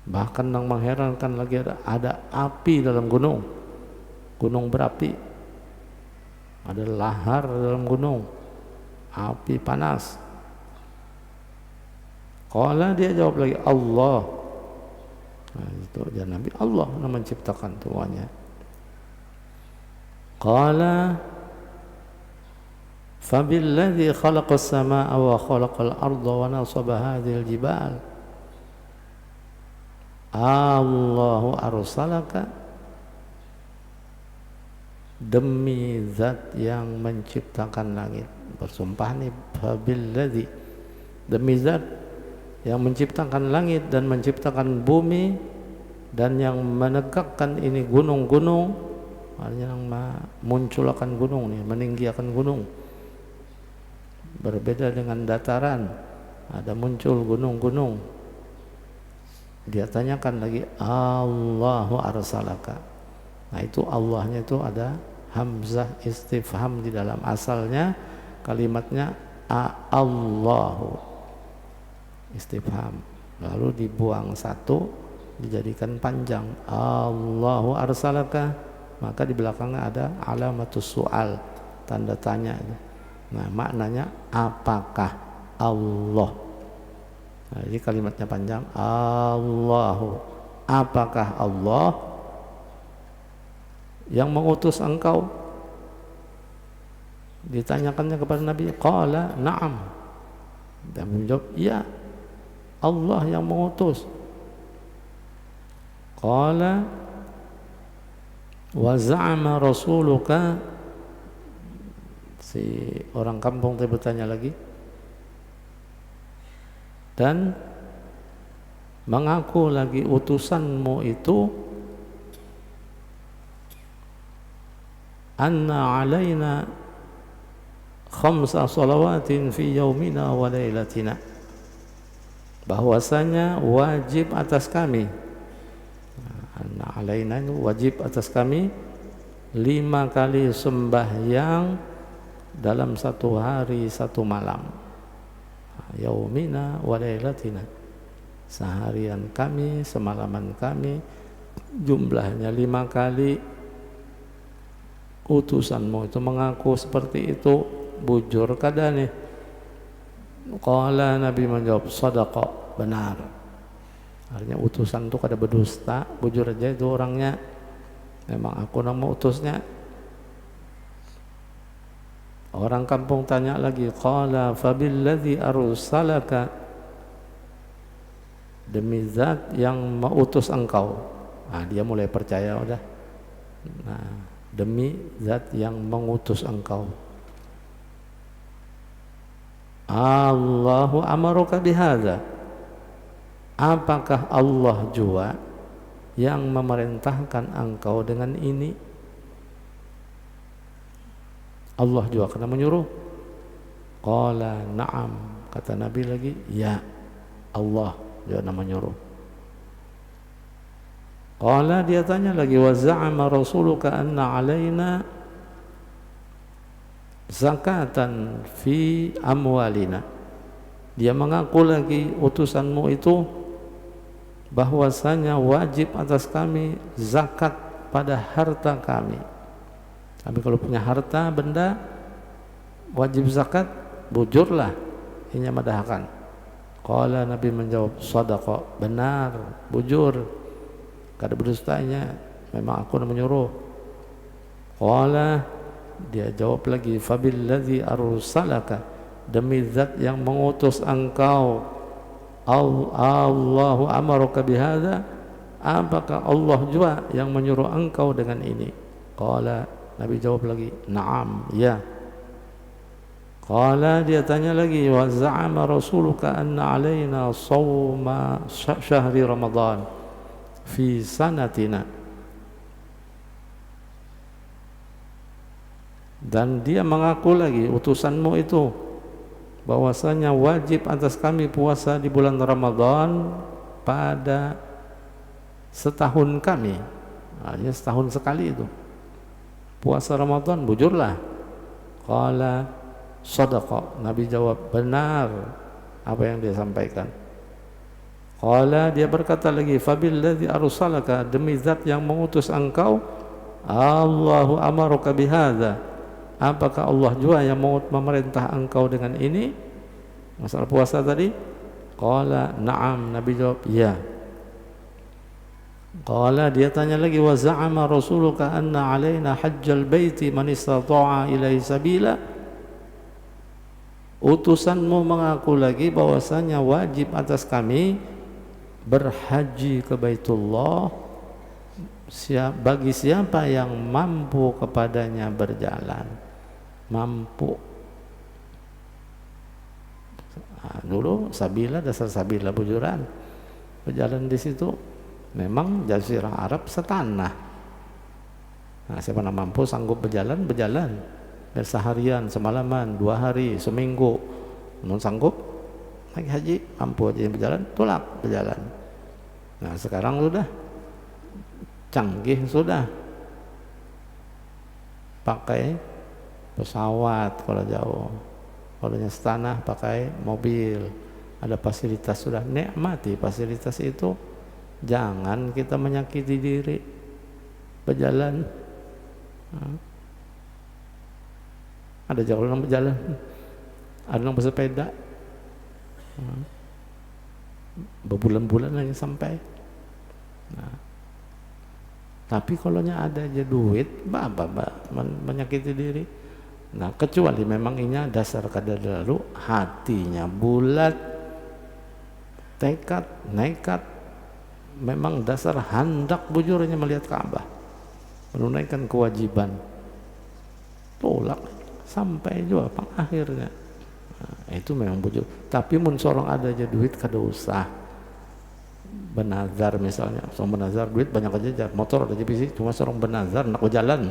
Bahkan yang mengherankan lagi, ada api dalam gunung, gunung berapi, ada lahar dalam gunung, api panas. Qala, dia jawab lagi, Allah. Nah, itu dia Nabi, Allah yang menciptakan semuanya. Qala, fabilladzi khalaqas samaa'a wa khalaqal arda wa nasaba hadhil jibal, Allahu arsalaka, demi zat yang menciptakan langit. Bersumpah nih, fabilladzi, demi zat yang menciptakan langit dan menciptakan bumi dan yang menegakkan ini gunung-gunung, artinya yang memunculkan gunung nih, meninggikan gunung. Berbeda dengan dataran, ada muncul gunung-gunung. Dia tanyakan lagi, Allahu arsalaka. Nah, itu Allahnya itu ada hamzah istifham di dalam asalnya, kalimatnya Allahu istifham, lalu dibuang satu, dijadikan panjang, Allahu arsalaka, maka di belakangnya ada alamatus su'al, tanda tanya. Nah, maknanya apakah Allah. Nah, jadi kalimatnya panjang, Allahu, apakah Allah yang mengutus engkau? Ditanyakannya kepada Nabi, qala na'am, dan menjawab, iya, Allah yang mengutus. Qala wa za'ama rasuluka, si orang kampung tadi bertanya lagi, dan mengaku lagi utusanmu itu, anna alaina khamsa salawatin fi yaumina wa lailatina, bahwasanya wajib atas kami, anna alaina itu wajib atas kami, 5 kali sembahyang dalam satu hari satu malam. Yaumina wa lailatina, seharian kami, semalaman kami, jumlahnya 5 kali. Utusanmu itu mengaku seperti itu, bujur kadane. Qala, Nabi menjawab, sadaqa, benar. Artinya utusan itu kada berdusta, bujur aja itu orangnya, memang aku nama utusnya. Orang kampung tanya lagi, qala fabilladzi arsalaka, demi zat yang mengutus engkau. Nah, dia mulai percaya udah. Nah, demi zat yang mengutus engkau. Allahu amaruka bihadza, apakah Allah juga yang memerintahkan engkau dengan ini? Allah juga kena menyuruh. Qala na'am, kata Nabi lagi, ya, Allah juga kena menyuruh. Qala, dia tanya lagi, wa za'ama rasuluka anna alaina zakatan fi amwalina. Dia mengaku lagi utusanmu itu bahwasanya wajib atas kami zakat pada harta kami. Kami kalau punya harta benda wajib zakat, bujurlah ini madahkan. Qala, Nabi menjawab, shadaqa, benar, bujur, kada berdustanya, memang aku yang menyuruh. Qala, dia jawab lagi, fabilladzi arsalaka, demi zat yang mengutus engkau, Allahu amaraka bihadza, apakah Allah juga yang menyuruh engkau dengan ini? Qala, Nabi jawab lagi, na'am, ya. Qala, dia tanya lagi, wa za'ama rasuluka anna alaina shawma syahri Ramadan fi sanatina. Dan dia mengaku lagi utusanmu itu bahwasanya wajib atas kami puasa di bulan Ramadan pada setahun kami. Artinya setahun sekali itu puasa Ramadan, bujurlah. Qala shadaqa, Nabi jawab, benar apa yang dia sampaikan. Qala, dia berkata lagi, fabilladzi arsalaka, demi zat yang mengutus engkau, Allahu amaraka bihadza, apakah Allah juga yang mau memerintah engkau dengan ini, masalah puasa tadi? Qala na'am, Nabi jawab, ya. Qala, dia tanya lagi, wa za'ama rasuluka anna alaina hajjal baiti man istata'a ilaihi sabila, utusanmu mengaku lagi bahwasanya wajib atas kami berhaji ke Baitullah bagi siapa yang mampu kepadanya berjalan. Mampu. Nah, dulu sabila, dasar sabila bujuran, berjalan di situ. Memang jazirah Arab setanah. Nah, siapa yang mampu sanggup berjalan, berjalan. Seharian, semalaman, 2 hari, seminggu, non sanggup naik haji, mampu aja berjalan, tolak berjalan. Nah, sekarang sudah canggih, sudah pakai pesawat kalau jauh, kalau setanah pakai mobil, ada fasilitas, sudah nikmati fasilitas itu. Jangan kita menyakiti diri berjalan. Ada jalan berjalan, ada yang bersepeda, berbulan-bulan lagi sampai. Nah, tapi kalau ada aja duit, menyakiti diri. Nah, kecuali memang ini dasar kadar lalu hatinya bulat, tekad, nekat, memang dasar hendak bujurnya melihat Ka'bah, menunaikan kewajiban, tolak sampai juga akhirnya. Nah, itu memang bujur. Tapi mun sorong ada aja duit kada usah benazar, misalnya sorong benazar duit banyak aja, motor ada aja cuma sorong benazar nak jalan.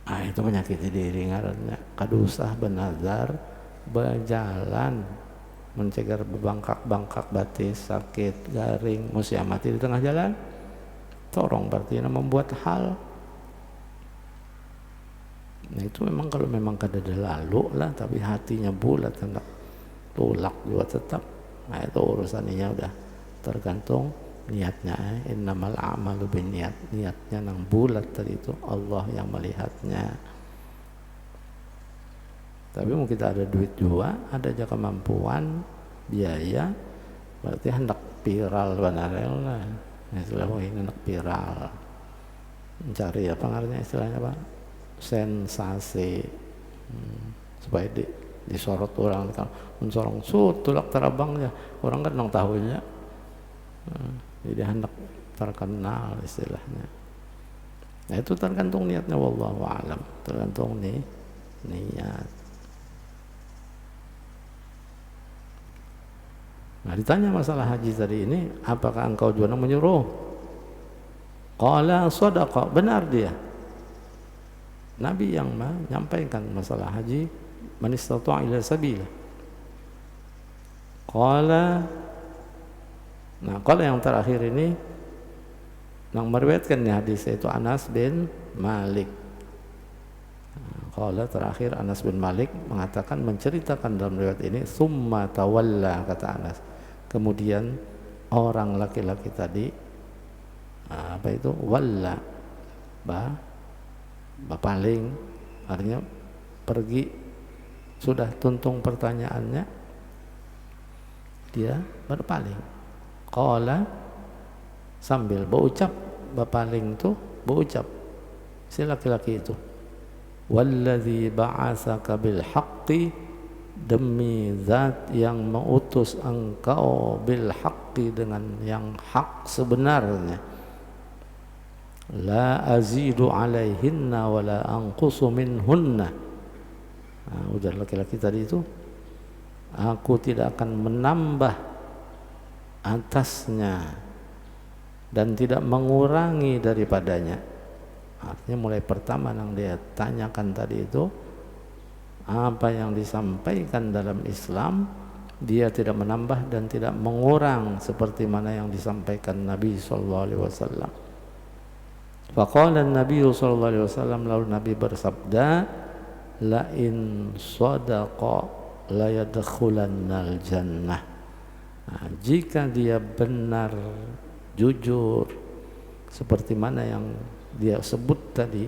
Ah, itu menyakiti diri ngarannya. Kada usah benazar, berjalan mencegah bengkak-bengkak batis, sakit, garing, musia mati di tengah jalan. Torong berarti membuat hal. Nah, itu memang kalau memang kada ada lalu lah, tapi hatinya bulat, hendak tolak juga tetap. Nah, itu urusannya udah tergantung niatnya. Innamal a'malu binniyat, niatnya nang bulat tadi itu, Allah yang melihatnya. Tapi mau kita ada duit juga, ada aja kemampuan, biaya, berarti hendak viral banarel lah. Istilah ini hendak viral, mencari apa ngarannya istilahnya Pak, sensasi, supaya disorot orang. Kalau mensorong tulak terabangnya orang kan nang tahunya, jadi hendak terkenal istilahnya. Nah, itu tergantung niatnya, wallahu a'lam, tergantung niat. Nah, ditanya masalah haji tadi ini, apakah engkau juga menyuruh? Qala shadaqa, benar dia. Nabi yang menyampaikan masalah haji, man istata'a ila sabila. Qala, nah qala yang terakhir ini yang meriwayatkan hadis itu Anas bin Malik. Qala, terakhir Anas bin Malik mengatakan, menceritakan dalam riwayat ini, summa tawalla, kata Anas, kemudian orang laki-laki tadi apa itu walla, berpaling, artinya pergi, sudah tuntung pertanyaannya, dia berpaling. Qala, sambil berucap, berpaling itu berucap si laki-laki itu, walladzi ba'atsaka bil haqqi, demi zat yang mengutus engkau bil haqqi, dengan yang hak sebenarnya, la azidu alaihinna wa la anqusu minhunna. Ujar laki-laki tadi itu, aku tidak akan menambah atasnya dan tidak mengurangi daripadanya. Artinya mulai pertama yang dia tanyakan tadi itu, apa yang disampaikan dalam Islam, dia tidak menambah dan tidak mengurang seperti mana yang disampaikan Nabi sallallahu alaihi wasallam. Faqala Nabi sallallahu alaihi wasallam, lalu Nabi bersabda, la in sadaqa la yadkhulannal jannah. Jika dia benar jujur seperti mana yang dia sebut tadi,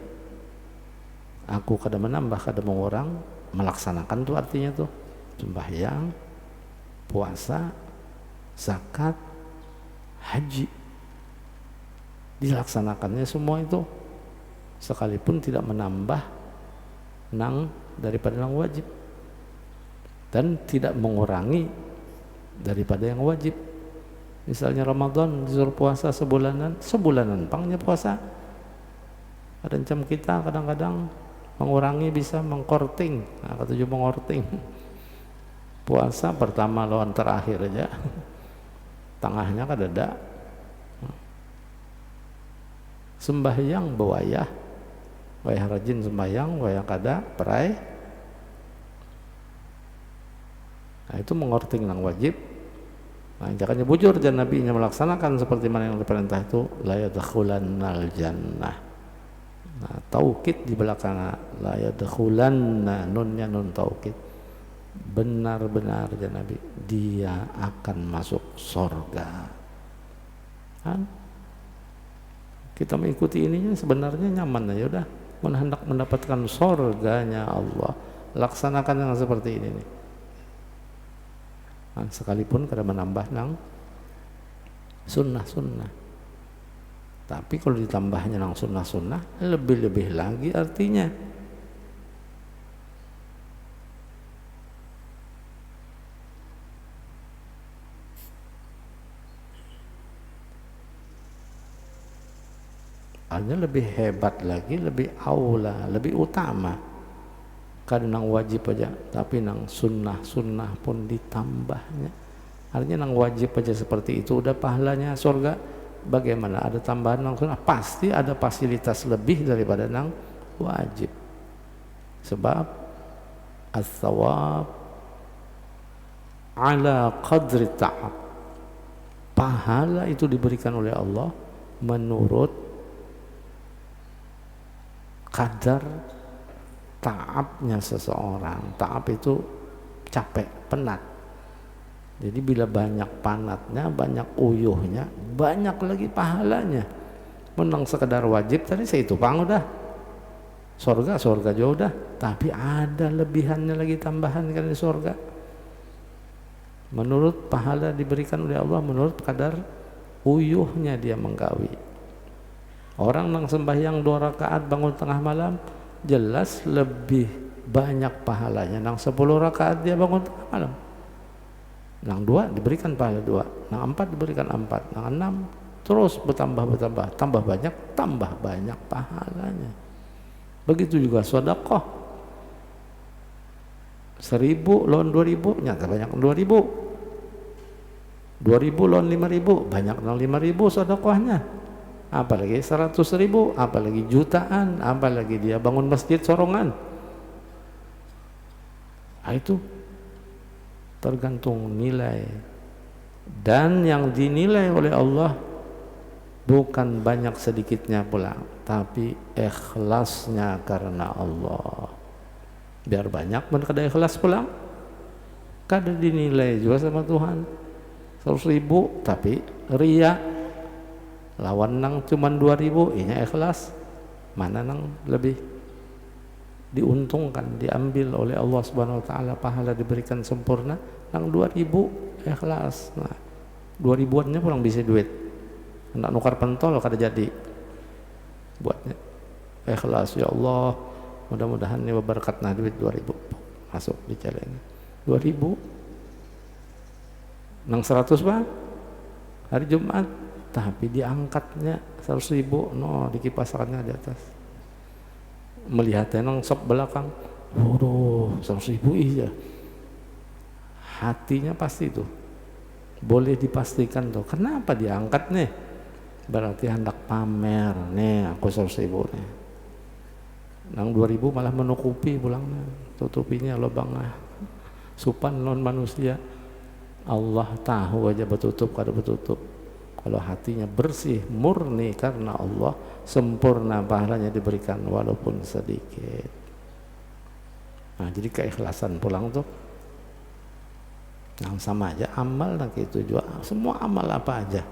aku kadang menambah kadang mengurang, melaksanakan tuh artinya tuh sembahyang, puasa, zakat, haji, dilaksanakannya semua itu, sekalipun tidak menambah daripada yang wajib dan tidak mengurangi daripada yang wajib. Misalnya Ramadan disuruh puasa sebulanan pangnya puasa. Rencam kita kadang-kadang mengurangi, bisa mengkorting, kata tujuh mengkorting. Puasa pertama lawan terakhir aja, tengahnya kadada. Sembahyang bewayah, wayah rajin sembahyang, wayah kada perai. Nah, itu mengorting yang wajib. Nah, jangan bujur dan Nabi nya melaksanakan seperti mana yang diperintah itu, la yadkhulannal jannah. Nah, taukid di belakang la yadkhulanna, nunnya nun taukid, benar-benar dan Nabi, dia akan masuk surga. Kan? Kita mengikuti ininya sebenarnya nyaman aja udah, hendak mendapatkan surganya Allah, laksanakan yang seperti ini nih. Nah, sekalipun kada menambah nang sunnah-sunnah, tapi kalau ditambahnya nang sunnah-sunnah lebih-lebih lagi artinya. Artinya lebih hebat lagi, lebih aula, lebih utama. Kadang nang wajib aja, tapi nang sunnah pun ditambahnya. Artinya nang wajib aja seperti itu udah pahalanya surga. Bagaimana ada tambahan nang sunnah? Pasti ada fasilitas lebih daripada nang wajib. Sebab as-sawab ala qadri ta'ab. Pahala itu diberikan oleh Allah menurut kadar taabnya seseorang. Taab itu capek, penat. Jadi bila banyak panatnya, banyak uyuhnya, banyak lagi pahalanya. Menang sekedar wajib tadi saya itu pang udah surga jauh udah, tapi ada lebihannya lagi, tambahan kan di surga. Menurut pahala diberikan oleh Allah, menurut kadar uyuhnya dia menggawi. Orang nang sembahyang 2 rakaat bangun tengah malam, jelas lebih banyak pahalanya nang 10 rakaat dia bangun tengah malam. Nang 2 diberikan pahala 2, nang 4 diberikan 4, nang 6 terus bertambah, tambah banyak pahalanya. Begitu juga sedekah. 1000 lawan 2000 nyata banyak 2000. 2000 lawan 5000 banyak nang 5000 sedekahnya. Apalagi 100.000, apalagi jutaan, apalagi dia bangun masjid sorongan. Nah, itu tergantung nilai, dan yang dinilai oleh Allah bukan banyak sedikitnya pula, tapi ikhlasnya karena Allah. biar banyak kada ikhlas pulang, kada dinilai juga sama Tuhan 100.000 tapi ria, lawan nang cuman 2.000 inya ikhlas, mana nang lebih diuntungkan, diambil oleh Allah Subhanahu wa taala, pahala diberikan sempurna nang 2.000 ikhlas. Nah 2.000-annya pulang bisa duit, nak nukar pentol kada jadi buatnya ikhlas. Ya Allah, mudah-mudahan ini berkat nah duit 2.000 masuk di celeng 2.000 nang 100 bang hari Jumat, tapi diangkatnya 100.000 no, dikipaskannya di atas, melihatnya nang sok belakang, waduh 100.000 iya, hatinya pasti tuh boleh dipastikan tuh kenapa diangkat nih, berarti hendak pamer nih aku 100.000 nih, nang 2.000 malah menutupi pulangnya, tutupinya lubangnya supan non manusia. Allah tahu aja betutup kada betutup. Kalau hatinya bersih murni karena Allah, sempurna pahalanya diberikan walaupun sedikit. Nah jadi keikhlasan pulang tuh yang sama aja amal nah gitu juga, semua amal apa aja,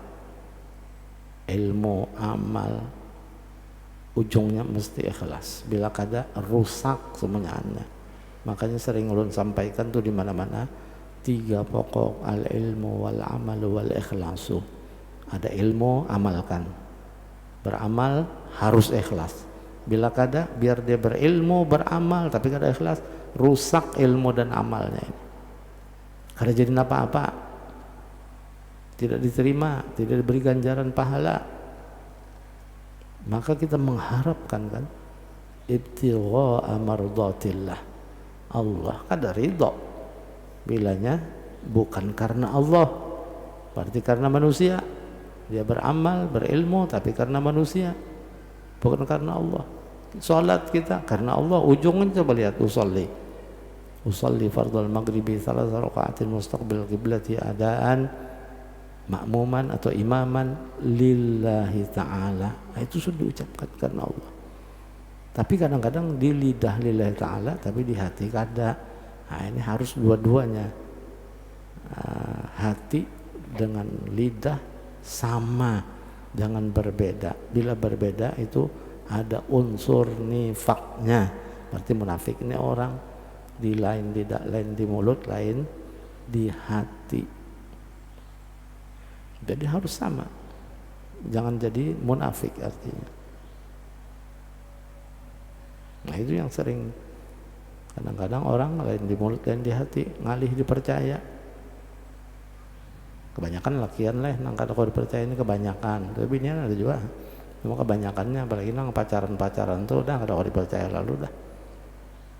ilmu, amal, ujungnya mesti ikhlas. Bila kada rusak semuanya anda. Makanya sering ulun sampaikan tuh di mana-mana 3 pokok, al ilmu wal amal wal ikhlasu. Ada ilmu amalkan, beramal harus ikhlas. Bila kada biar dia berilmu beramal tapi kada ikhlas, rusak ilmu dan amalnya ini, kada jadi apa-apa, tidak diterima, tidak diberi ganjaran pahala. Maka kita mengharapkan kan ibtigha'a mardatillah, Allah kada ridho bilanya bukan karena Allah, berarti karena manusia. Dia beramal berilmu tapi karena manusia, bukan karena Allah. Salat kita karena Allah, ujungnya coba lihat, usalli fardal maghribi 3 raka'atin mustaqbil qiblati adaan makmuman atau imaman lillahi ta'ala. Itu sudah diucapkan karena Allah, tapi kadang-kadang di lidah lillahi ta'ala tapi di hati kada. Nah ini harus dua-duanya, hati dengan lidah sama, jangan berbeda. Bila berbeda itu ada unsur nifaknya, berarti munafik ini orang di lain lidah, lain di mulut, lain di hati. Jadi harus sama, jangan jadi munafik artinya. Nah itu yang sering kadang-kadang orang lain di mulut lain di hati, ngalih dipercaya. Kebanyakan lakian lah nang kada kau dipercaya ini kebanyakan, tapi ini ada juga cuma kebanyakannya, apalagi nang pacaran tuh udah kada kau dipercaya lalu dah.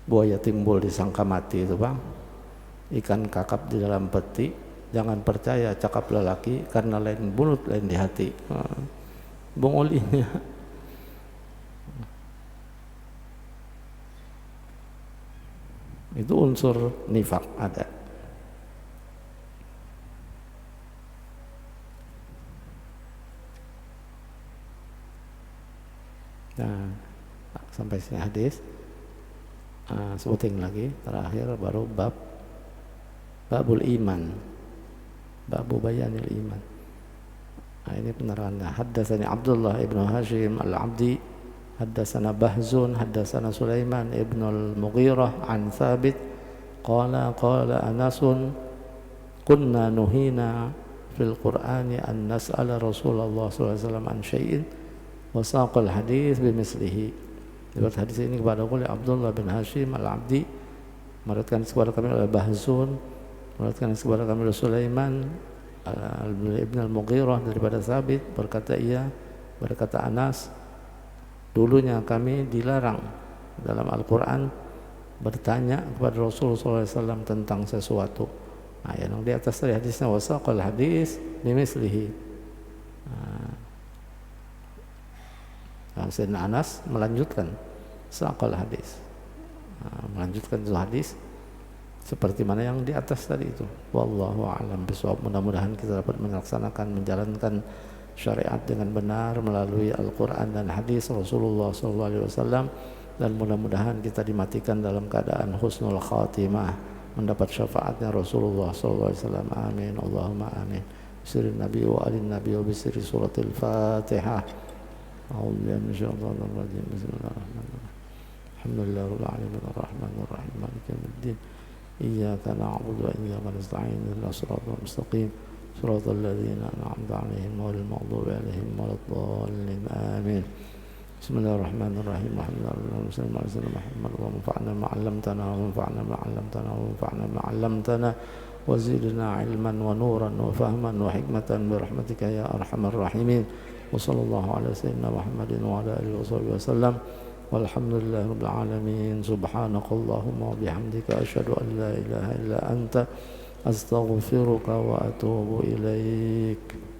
Buaya timbul disangka mati itu bang, ikan kakap di dalam peti, jangan percaya cakap lelaki karena lain mulut lain di hati. Bongolinya itu unsur nifak ada. Nah sampai sini hadis. Sebutin lagi terakhir baru babul iman, babu bayanil iman. Nah ini penerangannya. Haddatsani Abdullah ibnu Hashim al-Abdi, haddatsana Bahzun, haddatsana Sulaiman ibnu al-Mughirah an Thabit qala Anasun kunna nuhina fil Qur'ani an nas'ala Rasulullah sallallahu alaihi wasallam an syai'in wa saqal hadis bimislihi. Riwayat hadis ini kepada oleh Abdullah bin Hashim al-Abdi, meriwayatkan kepada kami oleh Bahzun, meriwayatkan kepada kami oleh Sulaiman ibn al-Mughirah daripada Thabit, berkata Anas, dulunya kami dilarang dalam Al-Quran bertanya kepada Rasulullah SAW tentang sesuatu. Nah, yang di atas tadi hadisnya wasaqal hadis bimislihi. Sayyidina Anas melanjutkan saqal hadis, melanjutkan itu hadis seperti mana yang di atas tadi itu. Wallahu a'lam bishawab. Mudah-mudahan kita dapat melaksanakan, menjalankan syariat dengan benar melalui Al-Quran dan hadis Rasulullah SAW, dan mudah-mudahan kita dimatikan dalam keadaan husnul khatimah, mendapat syafaatnya Rasulullah SAW. Amin Allahumma amin. Bisri Nabi wa alin Nabi wa bisri suratil Fatihah. A'udzubillahi minasyaitonir rajim. Bismillahirrahmanirrahim. Alhamdulillahi rabbil alamin arrahmanir rahim maliki yaumiddin. Iyyaka na'budu wa iyyaka nasta'in ihdinas siratal mustaqim siratal ladzina an'amta 'alaihim ghairil maghdubi 'alaihim waladdallin. Amin. Bismillahirrahmanirrahim. Alhamdulillah Muhammad wa manfa'na ma 'allamtana wa manfa'na ma 'allamtana wa manfa'na ma 'allamtana wa zidna 'ilman wa nuran wa fahman wa hikmatan bi rahmatika ya arhamar rahimin. Wa sallallahu ala sayyidina Muhammadin wa ala alihi wa sahbihi wasallam. Walhamdulillahi rabbil alamin. Subhanakallahumma wa bihamdika asyhadu an la ilaha illa anta astaghfiruka wa atubu ilaik.